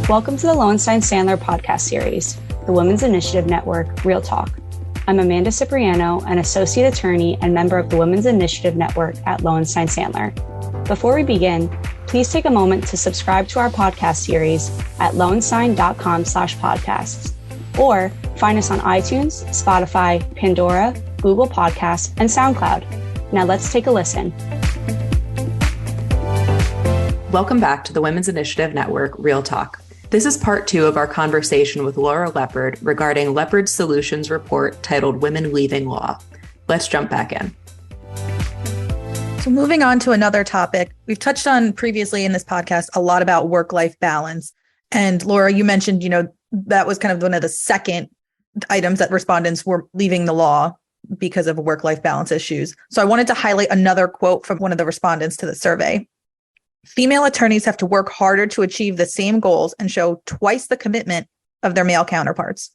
Welcome to the Lowenstein-Sandler podcast series, the Women's Initiative Network, Real Talk. I'm Amanda Cipriano, an associate attorney and member of the Women's Initiative Network at Lowenstein-Sandler. Before we begin, please take a moment to subscribe to our podcast series at lowenstein.com/podcasts, or find us on iTunes, Spotify, Pandora, Google Podcasts, and SoundCloud. Now let's take a listen. Welcome back to the Women's Initiative Network, Real Talk. This is part 2 of our conversation with Laura Leopard regarding Leopard Solutions report titled Women Leaving Law. Let's jump back in. So moving on to another topic, we've touched on previously in this podcast a lot about work-life balance. And Laura, you mentioned, that was kind of one of the second items that respondents were leaving the law because of work-life balance issues. So I wanted to highlight another quote from one of the respondents to the survey. Female attorneys have to work harder to achieve the same goals and show twice the commitment of their male counterparts.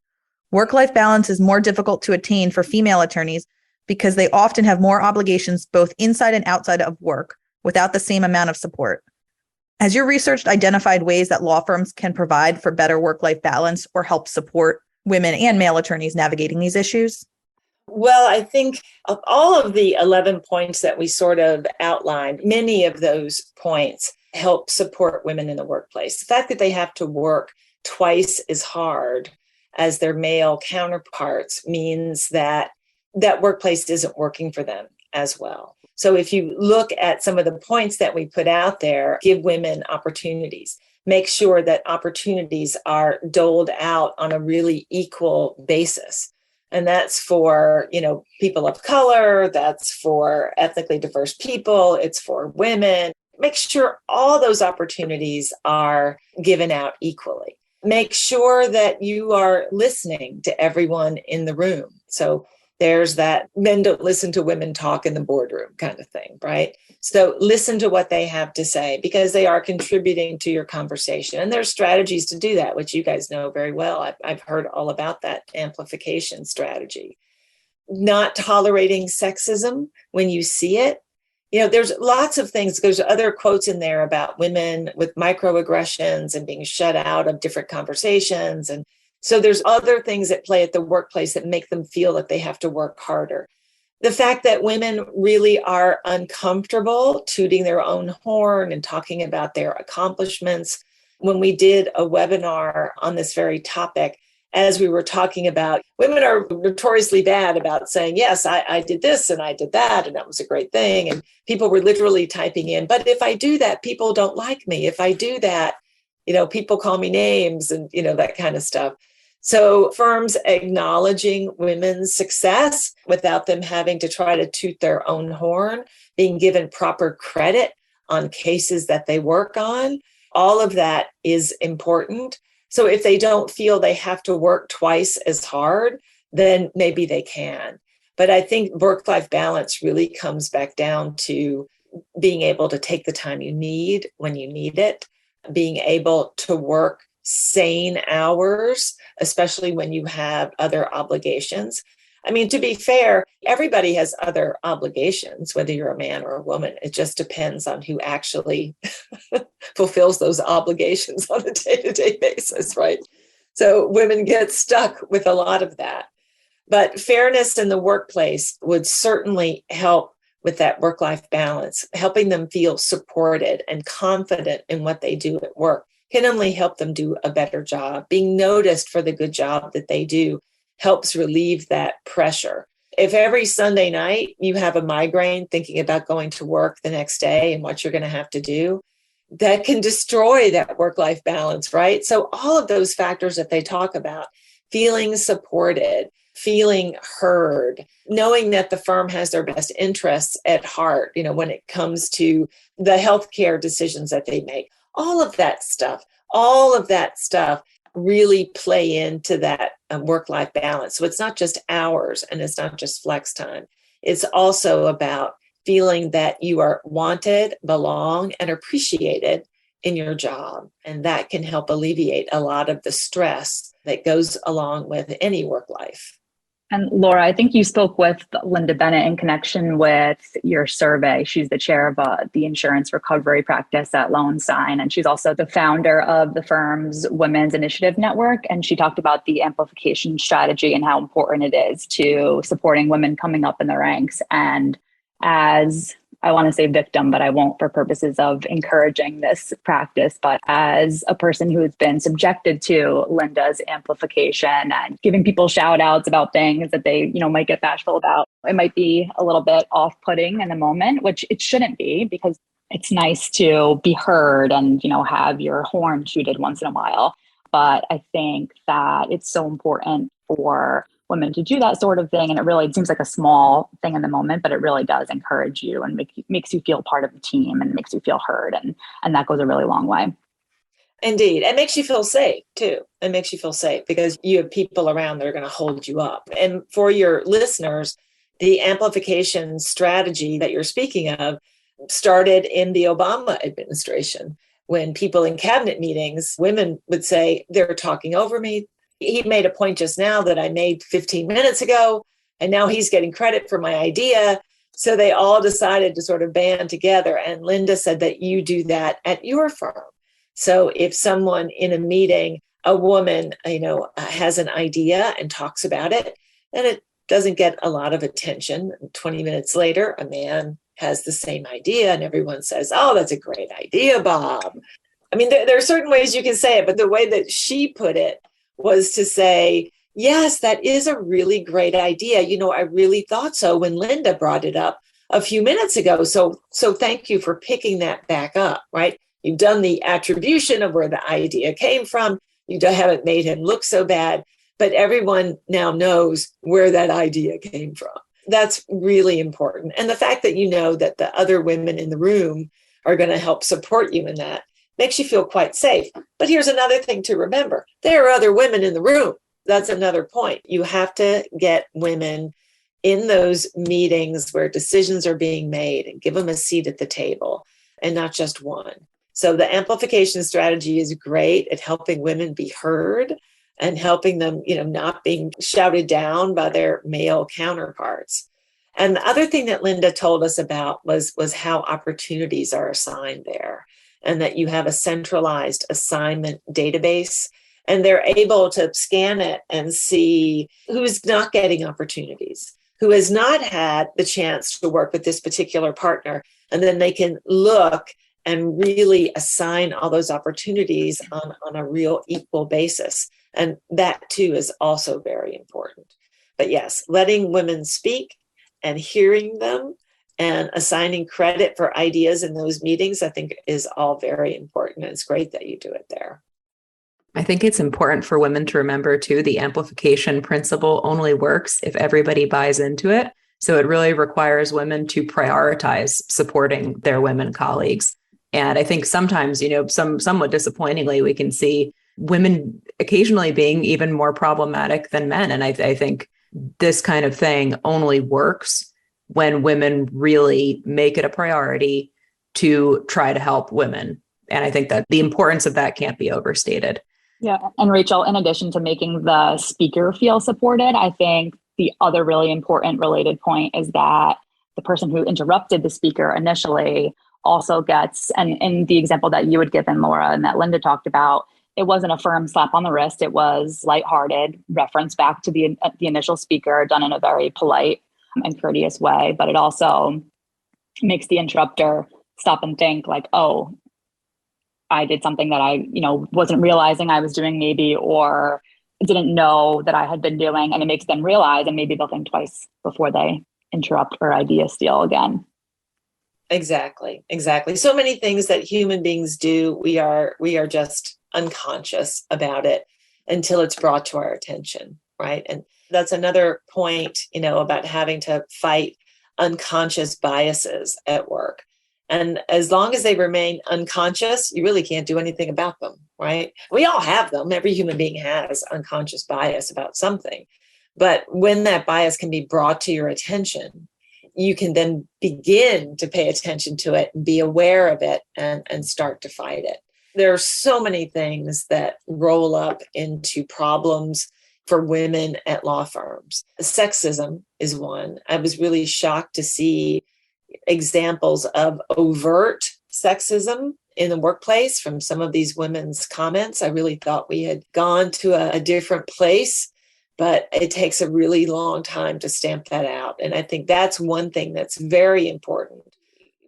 Work-life balance is more difficult to attain for female attorneys because they often have more obligations both inside and outside of work without the same amount of support. Has your research identified ways that law firms can provide for better work-life balance or help support women and male attorneys navigating these issues? Well, I think of all of the 11 points that we sort of outlined, many of those points help support women in the workplace. The fact that they have to work twice as hard as their male counterparts means that that workplace isn't working for them as well. So if you look at some of the points that we put out there, give women opportunities. Make sure that opportunities are doled out on a really equal basis. And that's for, people of color, that's for ethnically diverse people, it's for women. Make sure all those opportunities are given out equally. Make sure that you are listening to everyone in the room. So there's that men don't listen to women talk in the boardroom kind of thing, right? So listen to what they have to say because they are contributing to your conversation. And there's strategies to do that, which you guys know very well. I've heard all about that amplification strategy. Not tolerating sexism when you see it. There's lots of things. There's other quotes in there about women with microaggressions and being shut out of different conversations. And so there's other things at play at the workplace that make them feel that they have to work harder. The fact that women really are uncomfortable tooting their own horn and talking about their accomplishments. When we did a webinar on this very topic, as we were talking about, women are notoriously bad about saying, yes, I did this and I did that, and that was a great thing. And people were literally typing in, but if I do that, people don't like me. If I do that, people call me names and, that kind of stuff. So firms acknowledging women's success without them having to try to toot their own horn, being given proper credit on cases that they work on, all of that is important. So if they don't feel they have to work twice as hard, then maybe they can. But I think work-life balance really comes back down to being able to take the time you need when you need it, being able to work sane hours, especially when you have other obligations. I mean, to be fair, everybody has other obligations, whether you're a man or a woman. It just depends on who actually fulfills those obligations on a day-to-day basis, right? So women get stuck with a lot of that. But fairness in the workplace would certainly help with that work-life balance, helping them feel supported and confident in what they do at work can only help them do a better job. Being noticed for the good job that they do helps relieve that pressure. If every Sunday night you have a migraine thinking about going to work the next day and what you're going to have to do, that can destroy that work-life balance, right? So all of those factors that they talk about, feeling supported, feeling heard, knowing that the firm has their best interests at heart, when it comes to the healthcare decisions that they make, all of that stuff really play into that work-life balance. So it's not just hours and it's not just flex time. It's also about feeling that you are wanted, belong, and appreciated in your job. And that can help alleviate a lot of the stress that goes along with any work life. And Laura, I think you spoke with Linda Bennett in connection with your survey. She's the chair of the insurance recovery practice at Monson, and she's also the founder of the firm's Women's Initiative Network. And she talked about the amplification strategy and how important it is to supporting women coming up in the ranks. And as I want to say victim, but I won't for purposes of encouraging this practice. But as a person who has been subjected to Linda's amplification and giving people shout outs about things that they, might get bashful about, it might be a little bit off-putting in the moment, which it shouldn't be, because it's nice to be heard and, have your horn tooted once in a while. But I think that it's so important for women to do that sort of thing. And it seems like a small thing in the moment, but it really does encourage you and makes you feel part of the team and makes you feel heard. And that goes a really long way. Indeed. It makes you feel safe too. It makes you feel safe because you have people around that are going to hold you up. And for your listeners, the amplification strategy that you're speaking of started in the Obama administration, when people in cabinet meetings, women would say, they're talking over me. He made a point just now that I made 15 minutes ago, and now he's getting credit for my idea. So they all decided to sort of band together. And Linda said that you do that at your firm. So if someone in a meeting, a woman, has an idea and talks about it, and it doesn't get a lot of attention, 20 minutes later, a man has the same idea and everyone says, oh, that's a great idea, Bob. I mean, there are certain ways you can say it, but the way that she put it was to say, yes, that is a really great idea. I really thought so when Linda brought it up a few minutes ago. So thank you for picking that back up, right? You've done the attribution of where the idea came from. You haven't made him look so bad, but everyone now knows where that idea came from. That's really important. And the fact that that the other women in the room are going to help support you in that makes you feel quite safe. But here's another thing to remember. There are other women in the room. That's another point. You have to get women in those meetings where decisions are being made and give them a seat at the table and not just one. So the amplification strategy is great at helping women be heard and helping them, not being shouted down by their male counterparts. And the other thing that Linda told us about was how opportunities are assigned there, and that you have a centralized assignment database, and they're able to scan it and see who's not getting opportunities, who has not had the chance to work with this particular partner. And then they can look and really assign all those opportunities on a real equal basis. And that too is also very important. But yes, letting women speak and hearing them and assigning credit for ideas in those meetings, I think is all very important. It's great that you do it there. I think it's important for women to remember too, the amplification principle only works if everybody buys into it. So it really requires women to prioritize supporting their women colleagues. And I think sometimes, somewhat disappointingly, we can see women occasionally being even more problematic than men. And I think this kind of thing only works when women really make it a priority to try to help women. And I think that the importance of that can't be overstated. Yeah. And Rachel, in addition to making the speaker feel supported, I think the other really important related point is that the person who interrupted the speaker initially also gets, and in the example that you had given, Laura, and that Linda talked about, it wasn't a firm slap on the wrist. It was lighthearted, reference back to the initial speaker, done in a very polite and courteous way. But it also makes the interrupter stop and think like, oh, I did something that I, wasn't realizing I was doing maybe, or didn't know that I had been doing. And it makes them realize, and maybe they'll think twice before they interrupt or idea steal again. Exactly. So many things that human beings do, we are just unconscious about it until it's brought to our attention, right? And that's another point, about having to fight unconscious biases at work. And as long as they remain unconscious, you really can't do anything about them, right? We all have them. Every human being has unconscious bias about something. But when that bias can be brought to your attention, you can then begin to pay attention to it and be aware of it and start to fight it. There are so many things that roll up into problems for women at law firms. Sexism is one. I was really shocked to see examples of overt sexism in the workplace from some of these women's comments. I really thought we had gone to a different place, but it takes a really long time to stamp that out. And I think that's one thing that's very important,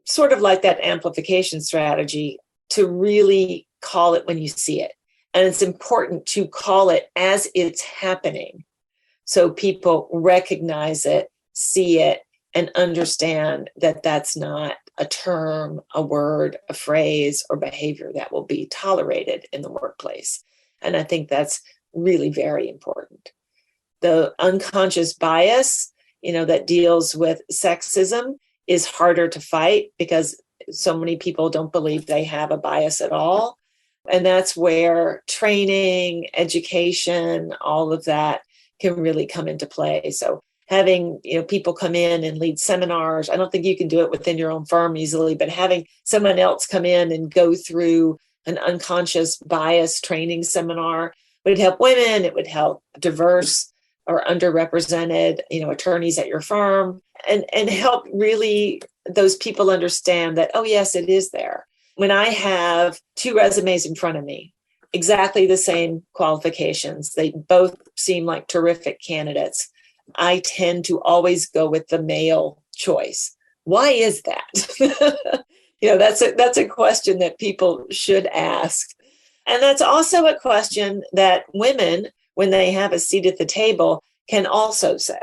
sort of like that amplification strategy, to really call it when you see it. And it's important to call it as it's happening so people recognize it, see it, and understand that that's not a term, a word, a phrase, or behavior that will be tolerated in the workplace. And I think that's really very important. The unconscious bias, that deals with sexism is harder to fight because so many people don't believe they have a bias at all. And that's where training, education, all of that can really come into play. So having people come in and lead seminars, I don't think you can do it within your own firm easily, but having someone else come in and go through an unconscious bias training seminar would help women. It would help diverse or underrepresented, attorneys at your firm, and help really those people understand that, oh, yes, it is there. When I have two resumes in front of me, exactly the same qualifications, they both seem like terrific candidates, I tend to always go with the male choice. Why is that? That's a question that people should ask. And that's also a question that women, when they have a seat at the table, can also say,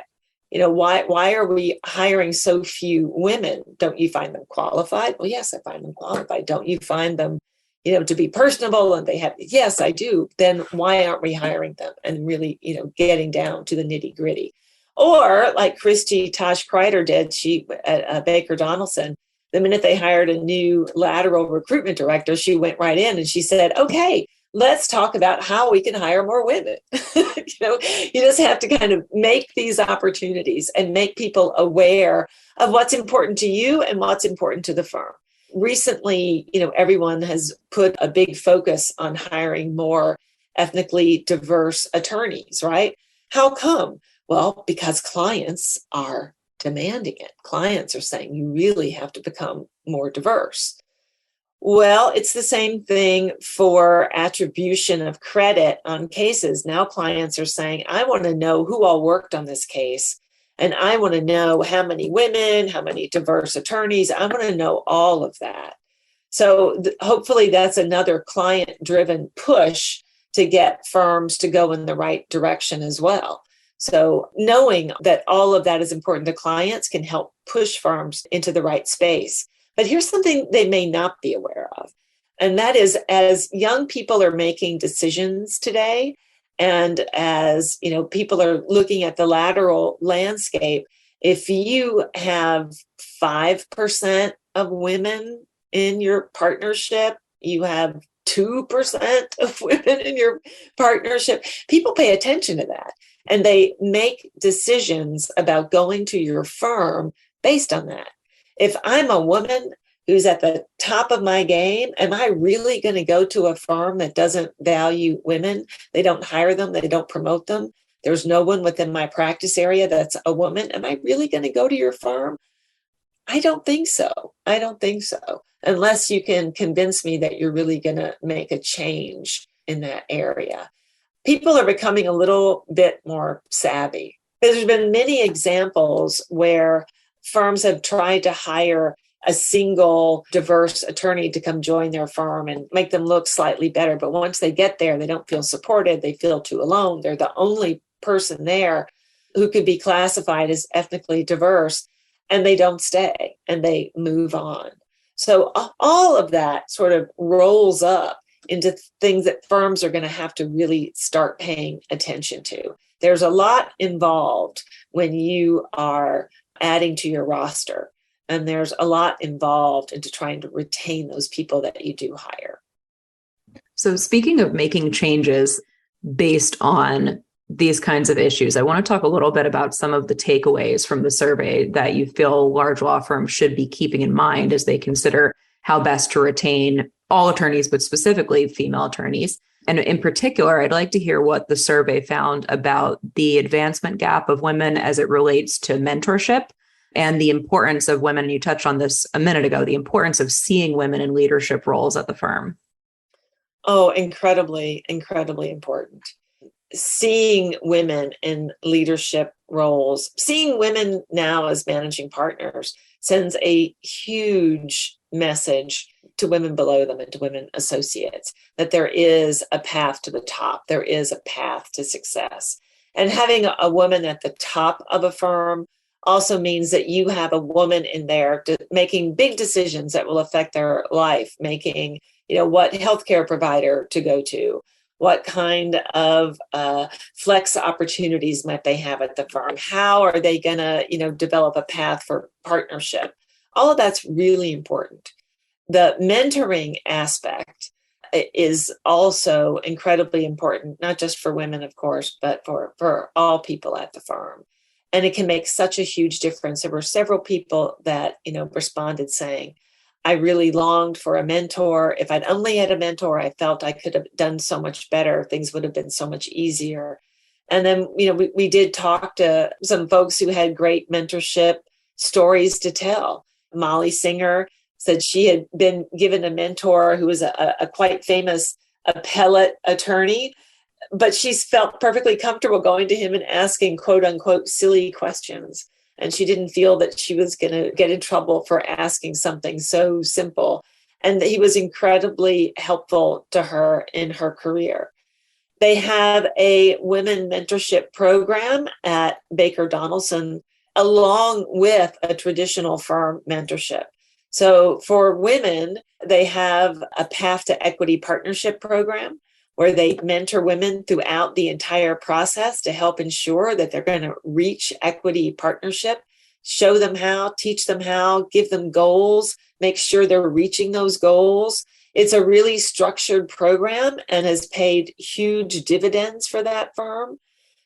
why are we hiring so few women? Don't you find them qualified? Well, yes, I find them qualified. Don't you find them, to be personable and they have, yes, I do. Then why aren't we hiring them? And really, getting down to the nitty gritty. Or like Christy Tosh Kreider did, she at Baker Donaldson, the minute they hired a new lateral recruitment director, she went right in and she said, okay, let's talk about how we can hire more women. You just have to kind of make these opportunities and make people aware of what's important to you and what's important to the firm. Recently, everyone has put a big focus on hiring more ethnically diverse attorneys, right? How come? Well, because clients are demanding it. Clients are saying you really have to become more diverse. Well, it's the same thing for attribution of credit on cases. Now clients are saying, I want to know who all worked on this case. And I want to know how many women, how many diverse attorneys. I want to know all of that. So hopefully that's another client-driven push to get firms to go in the right direction as well. So knowing that all of that is important to clients can help push firms into the right space. But here's something they may not be aware of. And that is, as young people are making decisions today, and as people are looking at the lateral landscape, if you have 5% of women in your partnership, you have 2% of women in your partnership, people pay attention to that. And they make decisions about going to your firm based on that. If I'm a woman who's at the top of my game, am I really going to go to a firm that doesn't value women? They don't hire them. They don't promote them. There's no one within my practice area that's a woman. Am I really going to go to your firm? I don't think so. Unless you can convince me that you're really going to make a change in that area. People are becoming a little bit more savvy. There's been many examples where firms have tried to hire a single diverse attorney to come join their firm and make them look slightly better. But once they get there, they don't feel supported. They feel too alone. They're the only person there who could be classified as ethnically diverse, and they don't stay and they move on. So all of that sort of rolls up into things that firms are going to have to really start paying attention to. There's a lot involved when you are adding to your roster, and there's a lot involved into trying to retain those people that you do hire. So speaking of making changes based on these kinds of issues, I want to talk a little bit about some of the takeaways from the survey that you feel large law firms should be keeping in mind as they consider how best to retain all attorneys, but specifically female attorneys. And in particular, I'd like to hear what the survey found about the advancement gap of women as it relates to mentorship and the importance of women. You touched on this a minute ago, the importance of seeing women in leadership roles at the firm. Oh, incredibly, incredibly important. Seeing women in leadership roles, seeing women now as managing partners sends a huge message to women below them and to women associates that there is a path to the top. There is a path to success. And having a woman at the top of a firm also means that you have a woman in there making big decisions that will affect their life, making, what healthcare provider to go to, what kind of flex opportunities might they have at the firm? How are they going to, develop a path for partnership? All of that's really important. The mentoring aspect is also incredibly important, not just for women, of course, but for all people at the firm. And it can make such a huge difference. There were several people that, responded saying, I really longed for a mentor. If I'd only had a mentor, I felt I could have done so much better. Things would have been so much easier. And then, we did talk to some folks who had great mentorship stories to tell. Molly Singer said she had been given a mentor who was a quite famous appellate attorney, but she's felt perfectly comfortable going to him and asking, quote unquote, silly questions. And she didn't feel that she was going to get in trouble for asking something so simple. And he was incredibly helpful to her in her career. They have a women mentorship program at Baker Donaldson, along with a traditional firm mentorship. So for women, they have a Path to Equity partnership program where they mentor women throughout the entire process to help ensure that they're going to reach equity partnership, show them how, teach them how, give them goals, make sure they're reaching those goals. It's a really structured program and has paid huge dividends for that firm.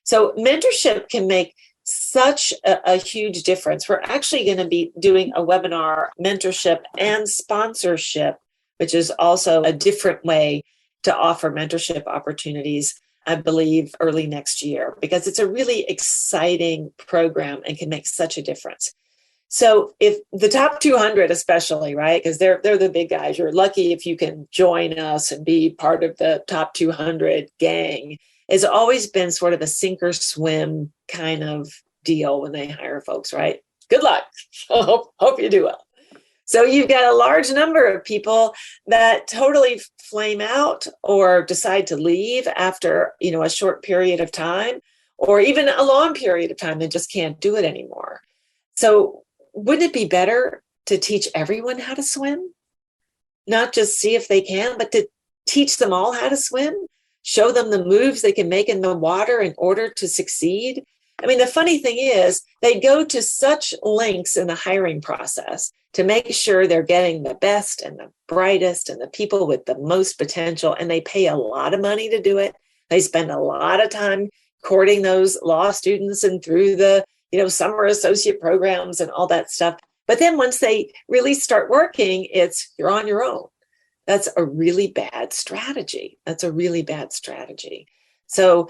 So mentorship can make such a huge difference. We're actually going to be doing a webinar, mentorship and sponsorship, which is also a different way to offer mentorship opportunities, I believe, early next year, because it's a really exciting program and can make such a difference. So if the top 200 especially, right, because they're the big guys, you're lucky if you can join us and be part of the top 200 gang. It's always been sort of a sink or swim kind of deal when they hire folks, right? Good luck. Hope you do well. So you've got a large number of people that totally flame out or decide to leave after, a short period of time, or even a long period of time. They just can't do it anymore. So wouldn't it be better to teach everyone how to swim? Not just see if they can, but to teach them all how to swim, show them the moves they can make in the water in order to succeed. I mean, the funny thing is they go to such lengths in the hiring process to make sure they're getting the best and the brightest and the people with the most potential. And they pay a lot of money to do it. They spend a lot of time courting those law students and through the, summer associate programs and all that stuff. But then once they really start working, you're on your own. That's a really bad strategy. So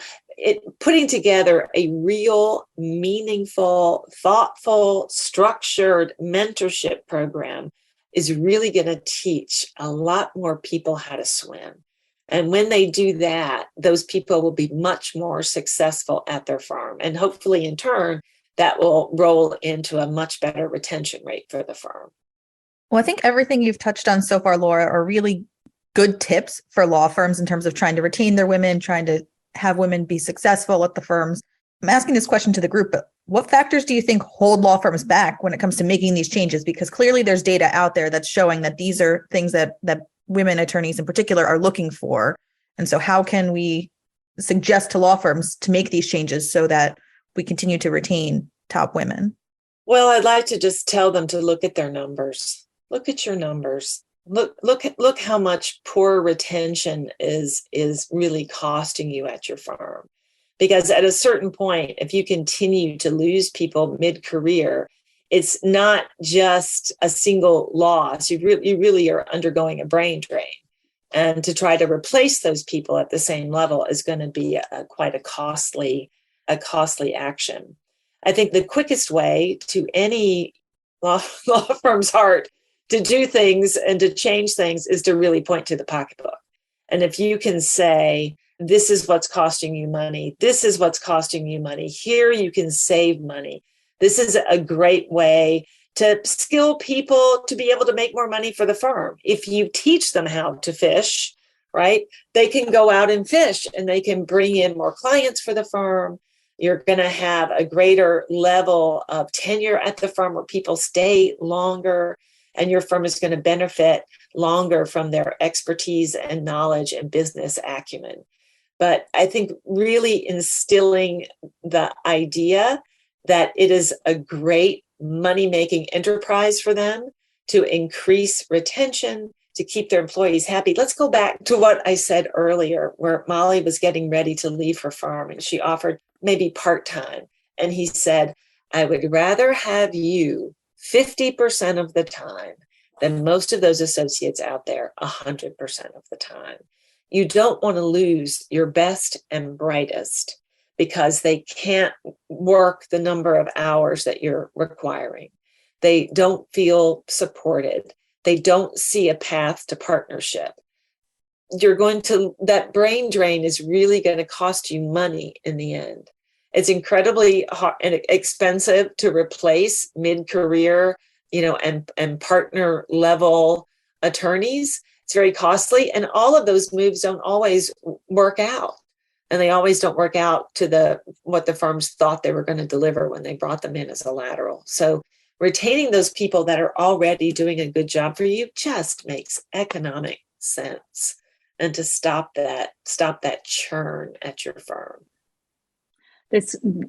putting together a real, meaningful, thoughtful, structured mentorship program is really going to teach a lot more people how to swim. And when they do that, those people will be much more successful at their firm. And hopefully, in turn, that will roll into a much better retention rate for the firm. Well, I think everything you've touched on so far, Laura, are really good tips for law firms in terms of trying to retain their women, trying to have women be successful at the firms. I'm asking this question to the group, but what factors do you think hold law firms back when it comes to making these changes? Because clearly there's data out there that's showing that these are things that women attorneys in particular are looking for. And so how can we suggest to law firms to make these changes so that we continue to retain top women? Well, I'd like to just tell them to look at their numbers. Look at your numbers. Look how much poor retention is really costing you at your firm. Because at a certain point, if you continue to lose people mid-career, it's not just a single loss. You really are undergoing a brain drain. And to try to replace those people at the same level is going to be quite a costly action. I think the quickest way to any law firm's heart to do things and to change things is to really point to the pocketbook. And if you can say, this is what's costing you money, this is what's costing you money, here you can save money. This is a great way to skill people to be able to make more money for the firm. If you teach them how to fish, right, they can go out and fish and they can bring in more clients for the firm. You're going to have a greater level of tenure at the firm where people stay longer, and your firm is going to benefit longer from their expertise and knowledge and business acumen. But I think really instilling the idea that it is a great money-making enterprise for them to increase retention, to keep their employees happy. Let's go back to what I said earlier, where Molly was getting ready to leave her firm and she offered maybe part-time. And he said, I would rather have you 50% of the time than most of those associates out there 100% of the time. You don't want to lose your best and brightest because they can't work the number of hours that you're requiring. They don't feel supported. They don't see a path to partnership. That brain drain is really going to cost you money in the end. It's incredibly hard and expensive to replace mid-career, and partner level attorneys. It's very costly. And all of those moves don't always work out. And they always don't work out to what the firms thought they were going to deliver when they brought them in as a lateral. So retaining those people that are already doing a good job for you just makes economic sense. And to stop that churn at your firm.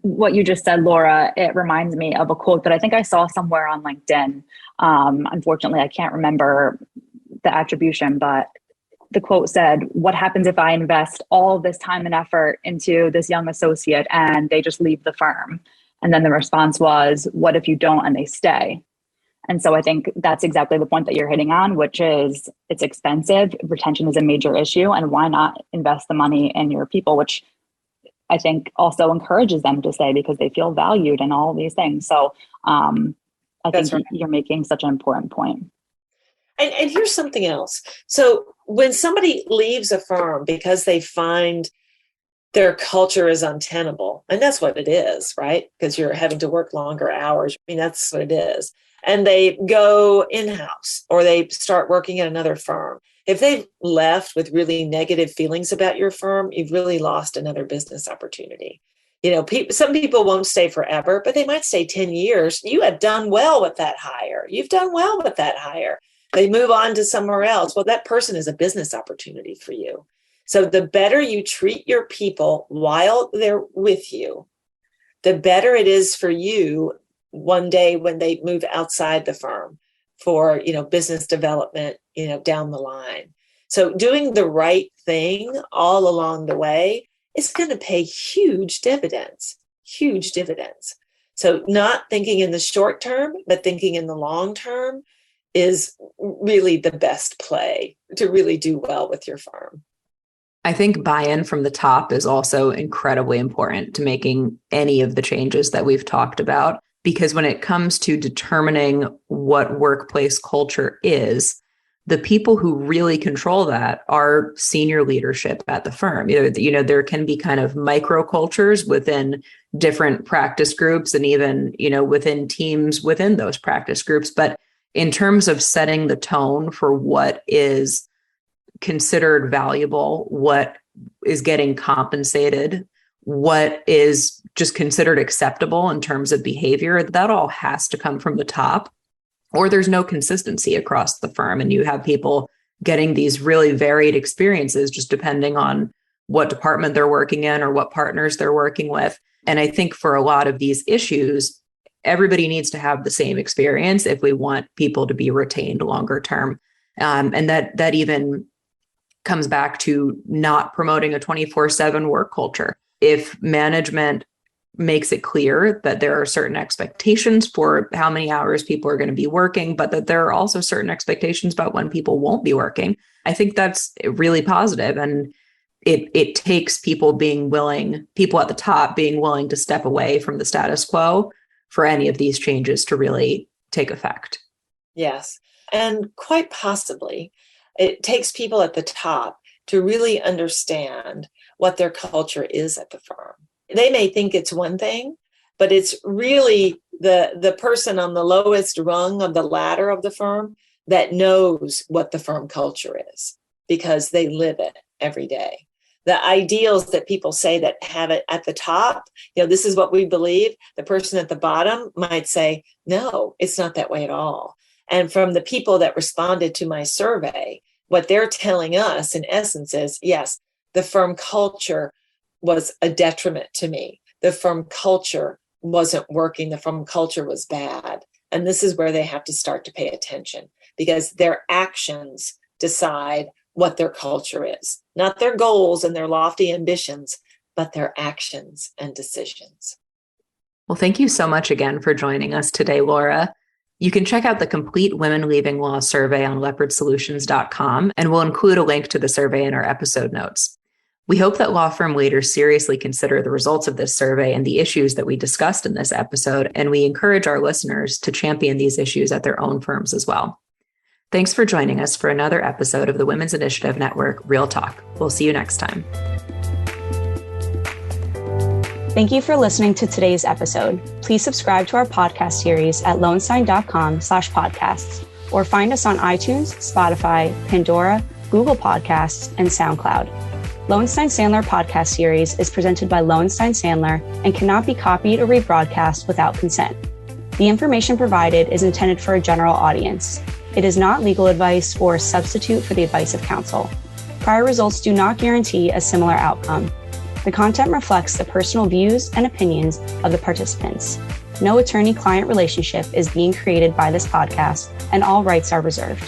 What you just said, Laura, it reminds me of a quote that I think I saw somewhere on LinkedIn. Unfortunately, I can't remember the attribution, but the quote said, what happens if I invest all of this time and effort into this young associate and they just leave the firm? And then the response was, what if you don't and they stay? And so I think that's exactly the point that you're hitting on, which is it's expensive. Retention is a major issue. And why not invest the money in your people, which I think also encourages them to stay because they feel valued and all of these things. So I think right. You're making such an important point. And here's something else. So when somebody leaves a firm because they find their culture is untenable, and that's what it is, right? Because you're having to work longer hours. I mean, that's what it is. And they go in-house or they start working at another firm. If they've left with really negative feelings about your firm, you've really lost another business opportunity. Some people won't stay forever, but they might stay 10 years. You have done well with that hire. You've done well with that hire. They move on to somewhere else. Well, that person is a business opportunity for you. So the better you treat your people while they're with you, the better it is for you one day when they move outside the firm for, business development, down the line. So doing the right thing all along the way is going to pay huge dividends. So not thinking in the short term, but thinking in the long term is really the best play to really do well with your firm. I think buy-in from the top is also incredibly important to making any of the changes that we've talked about, because when it comes to determining what workplace culture is, the people who really control that are senior leadership at the firm. There can be kind of micro cultures within different practice groups and even, within teams within those practice groups. But in terms of setting the tone for what is considered valuable, what is getting compensated, what is just considered acceptable in terms of behavior, that all has to come from the top, or there's no consistency across the firm. And you have people getting these really varied experiences just depending on what department they're working in or what partners they're working with. And I think for a lot of these issues, everybody needs to have the same experience if we want people to be retained longer term. And that even comes back to not promoting a 24/7 work culture. If management makes it clear that there are certain expectations for how many hours people are going to be working, but that there are also certain expectations about when people won't be working. I think that's really positive. And it takes people at the top being willing to step away from the status quo for any of these changes to really take effect. Yes. And quite possibly, it takes people at the top to really understand what their culture is at the firm. They may think it's one thing, but it's really the person on the lowest rung of the ladder of the firm that knows what the firm culture is because they live it every day. The ideals that people say that have it at the top, this is what we believe. The person at the bottom might say, no, it's not that way at all. And from the people that responded to my survey, what they're telling us in essence is, yes, the firm culture was a detriment to me. The firm culture wasn't working. The firm culture was bad. And this is where they have to start to pay attention because their actions decide what their culture is, not their goals and their lofty ambitions, but their actions and decisions. Well, thank you so much again for joining us today, Laura. You can check out the complete Women Leaving Law survey on leopardsolutions.com, and we'll include a link to the survey in our episode notes. We hope that law firm leaders seriously consider the results of this survey and the issues that we discussed in this episode, and we encourage our listeners to champion these issues at their own firms as well. Thanks for joining us for another episode of the Women's Initiative Network, Real Talk. We'll see you next time. Thank you for listening to today's episode. Please subscribe to our podcast series at lonesign.com/podcasts or find us on iTunes, Spotify, Pandora, Google Podcasts, and SoundCloud. Lowenstein Sandler podcast series is presented by Lowenstein Sandler and cannot be copied or rebroadcast without consent. The information provided is intended for a general audience. It is not legal advice or a substitute for the advice of counsel. Prior results do not guarantee a similar outcome. The content reflects the personal views and opinions of the participants. No attorney-client relationship is being created by this podcast, and all rights are reserved.